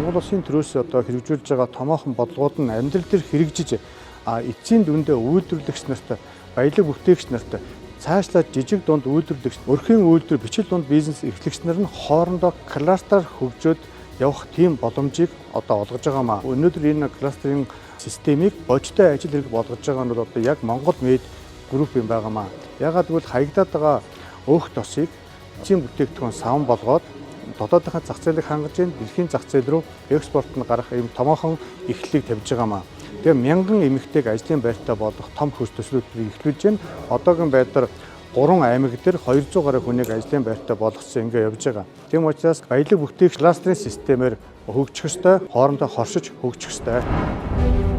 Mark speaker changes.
Speaker 1: Монгол Улсын төрөөс одоо хэрэгжүүлж байгаа томоохон бодлогууд нь амьдрал дээр хэрэгжиж эцсийн дүндээ үйлдвэрлэгч нарт, баялаг бүтээгч нарт цаашлаад жижиг дунд үйлдвэрлэгч, өрхийн үйлдвэр, бичил дунд бизнес эрхлэгч нар нь хоорондоо кластераар хөгжөөд явах тийм боломжийг одоо олгож байгаамаа. Өнөөдөр энэ кластерын системийг бодиттой ажил хэрэг болгож байгаа нь одоо яг Монгол Med Group юм байгаамаа. Ягаад гэвэл хаягдаад байгаа өөх тосыг эцсийн бүтээгдэхүүн савн болгоод дотоодынхаа зах зээлийг хангаж, дэлхийн зах зээл рүү экспорт нь гарах ийм томоохон эхлэлийг тавьж байгаамаа. Тэгээ мянган эмэгтэйг ажлын байртаа болгох том хөрс төслүүдийг эхлүүлж байна. Одоогийн байдлаар 3 аймаг дээр 200 гаруй хүнийг ажлын байртаа болгосон ингээ явж байгаа. Тийм учраас баялаг бүтээгч кластерын системээр хөгжих ёстой, хоорондоо хоршиж хөгжих ёстой.